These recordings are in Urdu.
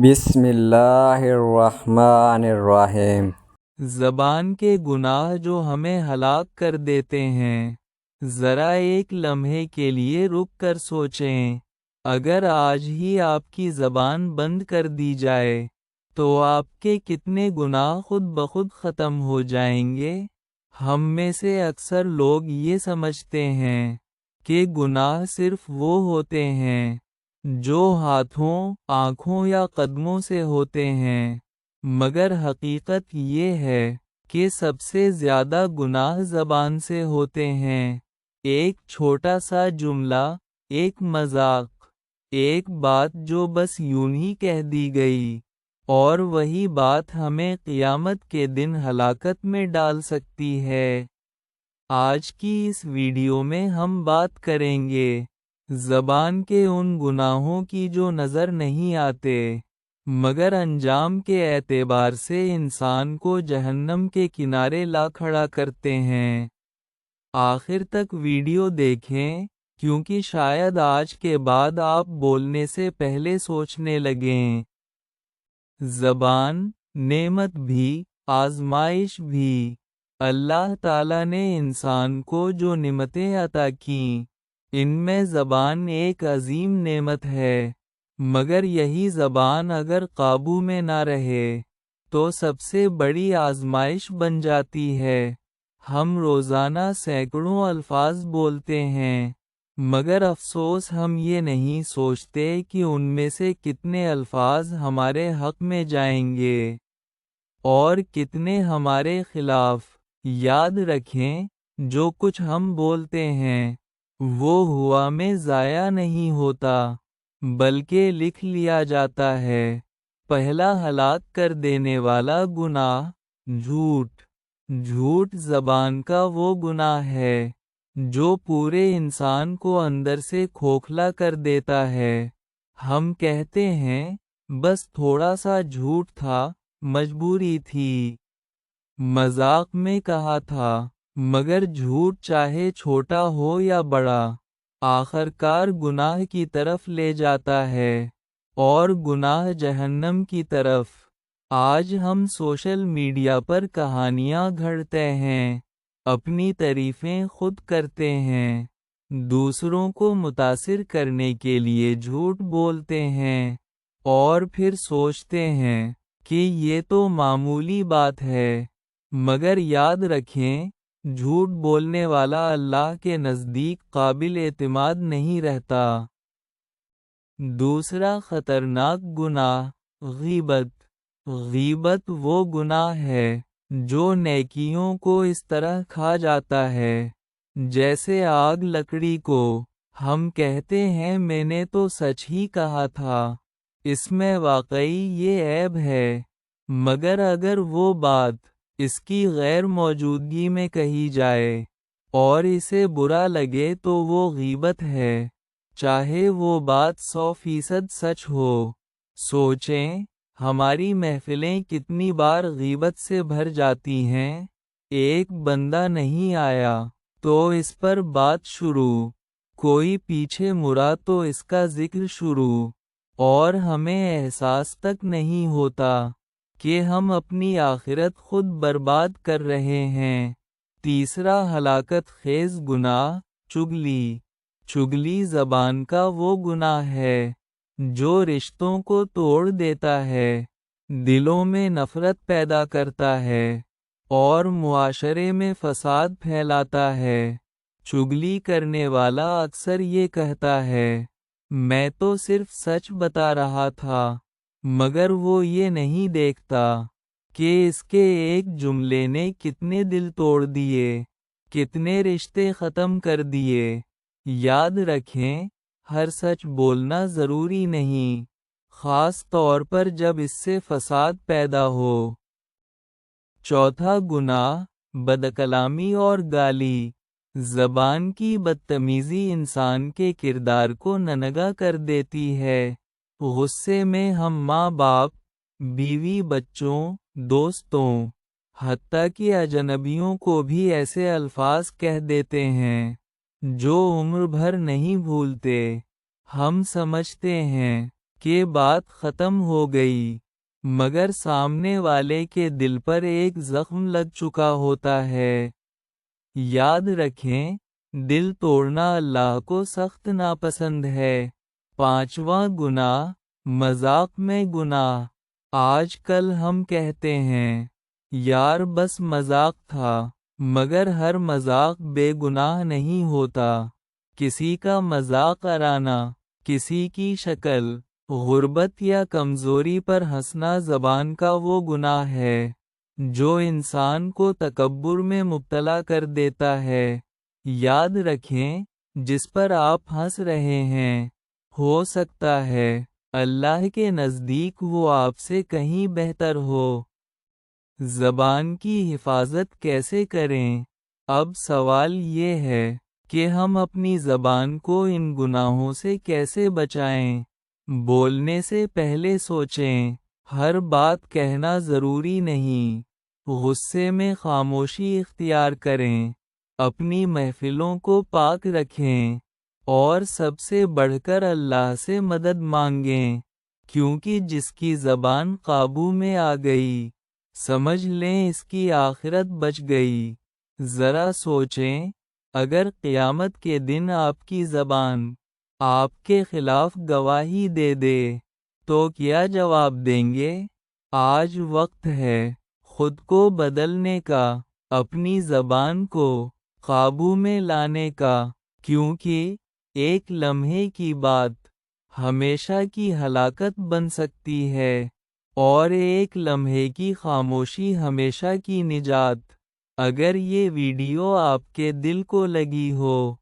بسم اللہ الرحمن الرحیم۔ زبان کے گناہ جو ہمیں ہلاک کر دیتے ہیں، ذرا ایک لمحے کے لیے رک کر سوچیں، اگر آج ہی آپ کی زبان بند کر دی جائے تو آپ کے کتنے گناہ خود بخود ختم ہو جائیں گے۔ ہم میں سے اکثر لوگ یہ سمجھتے ہیں کہ گناہ صرف وہ ہوتے ہیں جو ہاتھوں، آنکھوں یا قدموں سے ہوتے ہیں، مگر حقیقت یہ ہے کہ سب سے زیادہ گناہ زبان سے ہوتے ہیں۔ ایک چھوٹا سا جملہ، ایک مذاق، ایک بات جو بس یوں ہی کہہ دی گئی، اور وہی بات ہمیں قیامت کے دن ہلاکت میں ڈال سکتی ہے۔ آج کی اس ویڈیو میں ہم بات کریں گے زبان کے ان گناہوں کی جو نظر نہیں آتے، مگر انجام کے اعتبار سے انسان کو جہنم کے کنارے لا کھڑا کرتے ہیں۔ آخر تک ویڈیو دیکھیں، کیونکہ شاید آج کے بعد آپ بولنے سے پہلے سوچنے لگیں۔ زبان، نعمت بھی، آزمائش بھی۔ اللہ تعالیٰ نے انسان کو جو نعمتیں عطا کیں، ان میں زبان ایک عظیم نعمت ہے، مگر یہی زبان اگر قابو میں نہ رہے تو سب سے بڑی آزمائش بن جاتی ہے۔ ہم روزانہ سینکڑوں الفاظ بولتے ہیں، مگر افسوس ہم یہ نہیں سوچتے کہ ان میں سے کتنے الفاظ ہمارے حق میں جائیں گے اور کتنے ہمارے خلاف۔ یاد رکھیں، جو کچھ ہم بولتے ہیں وہ ہوا میں ضائع نہیں ہوتا، بلکہ لکھ لیا جاتا ہے۔ پہلا ہلاک کر دینے والا گناہ، جھوٹ۔ جھوٹ زبان کا وہ گناہ ہے جو پورے انسان کو اندر سے کھوکھلا کر دیتا ہے۔ ہم کہتے ہیں، بس تھوڑا سا جھوٹ تھا، مجبوری تھی، مذاق میں کہا تھا، مگر جھوٹ چاہے چھوٹا ہو یا بڑا، آخرکار گناہ کی طرف لے جاتا ہے، اور گناہ جہنم کی طرف۔ آج ہم سوشل میڈیا پر کہانیاں گھڑتے ہیں، اپنی تعریفیں خود کرتے ہیں، دوسروں کو متاثر کرنے کے لیے جھوٹ بولتے ہیں، اور پھر سوچتے ہیں کہ یہ تو معمولی بات ہے۔ مگر یاد رکھیں، جھوٹ بولنے والا اللہ کے نزدیک قابل اعتماد نہیں رہتا۔ دوسرا خطرناک گناہ، غیبت۔ غیبت وہ گناہ ہے جو نیکیوں کو اس طرح کھا جاتا ہے جیسے آگ لکڑی کو۔ ہم کہتے ہیں، میں نے تو سچ ہی کہا تھا، اس میں واقعی یہ عیب ہے، مگر اگر وہ بات اس کی غیر موجودگی میں کہی جائے اور اسے برا لگے تو وہ غیبت ہے، چاہے وہ بات 100% سچ ہو۔ سوچیں، ہماری محفلیں کتنی بار غیبت سے بھر جاتی ہیں۔ ایک بندہ نہیں آیا تو اس پر بات شروع، کوئی پیچھے مڑا تو اس کا ذکر شروع، اور ہمیں احساس تک نہیں ہوتا کہ ہم اپنی آخرت خود برباد کر رہے ہیں۔ تیسرا ہلاکت خیز گناہ، چغلی۔ چغلی زبان کا وہ گناہ ہے جو رشتوں کو توڑ دیتا ہے، دلوں میں نفرت پیدا کرتا ہے، اور معاشرے میں فساد پھیلاتا ہے۔ چغلی کرنے والا اکثر یہ کہتا ہے، میں تو صرف سچ بتا رہا تھا، مگر وہ یہ نہیں دیکھتا کہ اس کے ایک جملے نے کتنے دل توڑ دیے، کتنے رشتے ختم کر دیے۔ یاد رکھیں، ہر سچ بولنا ضروری نہیں، خاص طور پر جب اس سے فساد پیدا ہو۔ چوتھا گناہ، بدکلامی اور گالی۔ زبان کی بدتمیزی انسان کے کردار کو ننگا کر دیتی ہے۔ غصے میں ہم ماں باپ، بیوی، بچوں، دوستوں، حتیٰ کہ اجنبیوں کو بھی ایسے الفاظ کہہ دیتے ہیں جو عمر بھر نہیں بھولتے۔ ہم سمجھتے ہیں کہ بات ختم ہو گئی، مگر سامنے والے کے دل پر ایک زخم لگ چکا ہوتا ہے۔ یاد رکھیں، دل توڑنا اللہ کو سخت ناپسند ہے۔ 5واں گناہ، مذاق میں گناہ۔ آج کل ہم کہتے ہیں، یار بس مذاق تھا، مگر ہر مذاق بے گناہ نہیں ہوتا۔ کسی کا مذاق اڑانا، کسی کی شکل، غربت یا کمزوری پر ہنسنا زبان کا وہ گناہ ہے جو انسان کو تکبر میں مبتلا کر دیتا ہے۔ یاد رکھیں، جس پر آپ ہنس رہے ہیں، ہو سکتا ہے اللہ کے نزدیک وہ آپ سے کہیں بہتر ہو۔ زبان کی حفاظت کیسے کریں؟ اب سوال یہ ہے کہ ہم اپنی زبان کو ان گناہوں سے کیسے بچائیں؟ بولنے سے پہلے سوچیں، ہر بات کہنا ضروری نہیں۔ غصے میں خاموشی اختیار کریں، اپنی محفلوں کو پاک رکھیں، اور سب سے بڑھ کر اللہ سے مدد مانگیں، کیونکہ جس کی زبان قابو میں آ گئی، سمجھ لیں اس کی آخرت بچ گئی۔ ذرا سوچیں، اگر قیامت کے دن آپ کی زبان آپ کے خلاف گواہی دے دے تو کیا جواب دیں گے؟ آج وقت ہے خود کو بدلنے کا، اپنی زبان کو قابو میں لانے کا، کیونکہ ایک لمحے کی بات ہمیشہ کی ہلاکت بن سکتی ہے، اور ایک لمحے کی خاموشی ہمیشہ کی نجات۔ اگر یہ ویڈیو آپ کے دل کو لگی ہو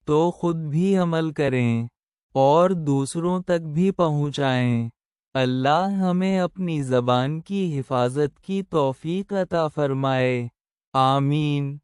تو خود بھی عمل کریں اور دوسروں تک بھی پہنچائیں۔ اللہ ہمیں اپنی زبان کی حفاظت کی توفیق عطا فرمائے۔ آمین۔